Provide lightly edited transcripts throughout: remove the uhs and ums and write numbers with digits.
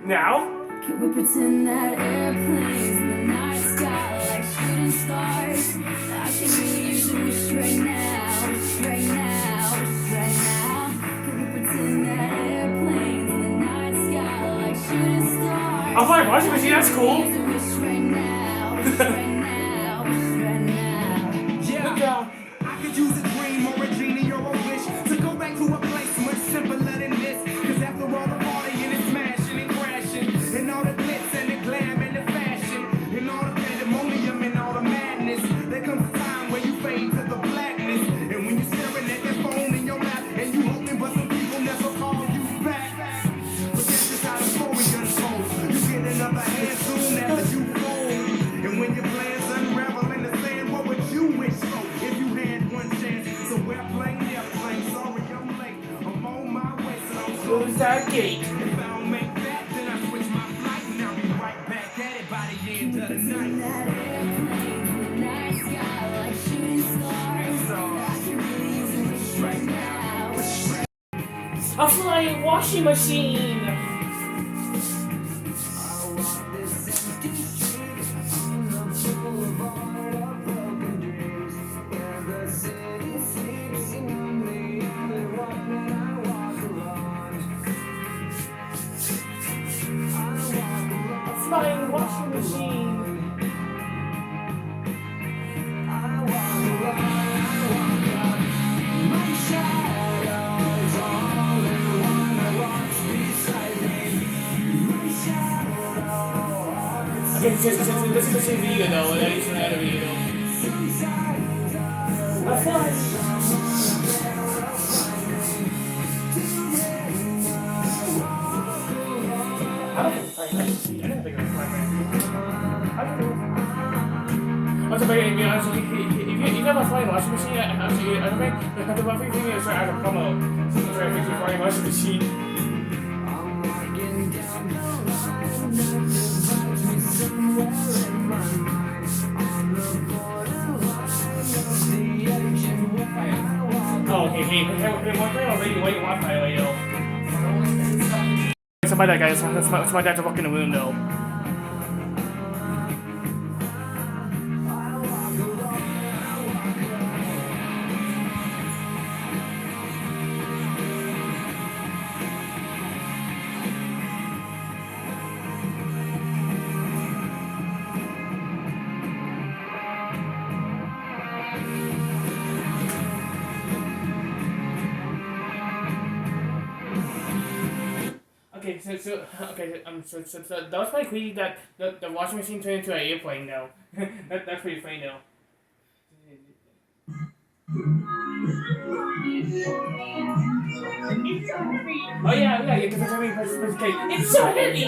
Now? Can we pretend that airplanes in the night sky like shooting stars? I can really use a wish right now, right now, right now. Can we pretend that airplanes in the night sky like shooting stars? Oh my gosh, machine, that's cool. Use a wish right now, right now, right now. Yeah, I could use a dream or a genie or a wish to go back to a place much simpler than this. Cause after all the partying and smashing and crashing, and all the glitz and the glam and the fashion, and all the pandemonium and all the madness, there comes a time where you fade to the blackness. And when you're staring at that phone in your lap, and you hoping but some people never call you back. But that's just how the story unfolds. You get another hand soon after you fold. And when your plans unravel in the sand, what would you wish for if you had one chance? So we're playing, sorry I'm late. I'm on my way, so I'm Close that gate. If I don't make that, then I switch my flight and I'll be right back at it by the end of the night. That airplanes in the night sky like shooting stars. I can really use a wish right now. A flying washing machine. Flying washing machine. Okay, this is the same video though, that is another video. A flying. I don't think I don't think it's flying. I don't know. Also, but if you have a flying washing machine, actually, I don't think the one thing is out of promo. So it's a flying washing machine. Oh, hey, one thing already waiting Wi-Fi later. It's my dad, guys. It's my dad's walking in the room though. Okay, so that was pretty creepy that the washing machine turned into an airplane now. That's pretty funny though. Oh yeah, because it's heavy. It's so heavy.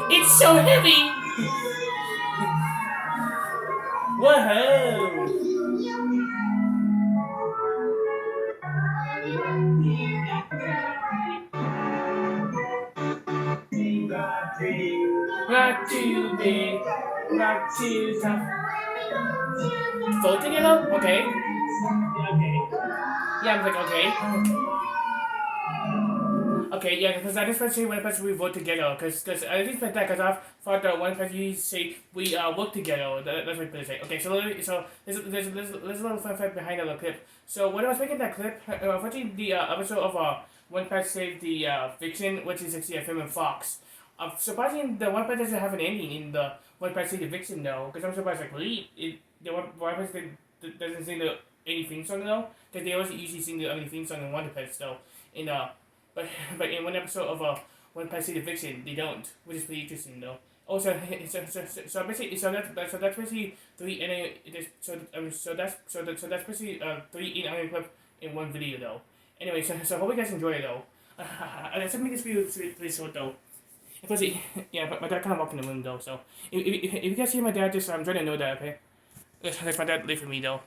It's so heavy! Whoa! Not too big, not too tough. Floating it up? Okay. Yeah, I'm like, okay. Okay, yeah, because I just want to say one person we vote together, because I didn't expect that, because I thought that one person you say we work together. That's what I say. Okay, so there's a little fun fact behind the clip. So when I was making that clip, watching the episode of One Patch Saved the Vixen, which is actually a film in Fox. Surprisingly, the One Patch doesn't have an ending in the One Patch Saved the Vixen though, because I'm surprised like really the One Patch doesn't sing the any theme song though, because they always usually sing the theme song in One Patch though. But in one episode of One Patch Saved the Vixen, they don't, which is pretty interesting though. Also, so basically, so that's basically three that's basically 3 in clip in one video though. Anyway, so hope you guys enjoy it though. I just make this video pretty short though. Because yeah, but my dad kind of walked in the room though. So if you guys see my dad, just trying to know that, okay? That's my dad leave for me though.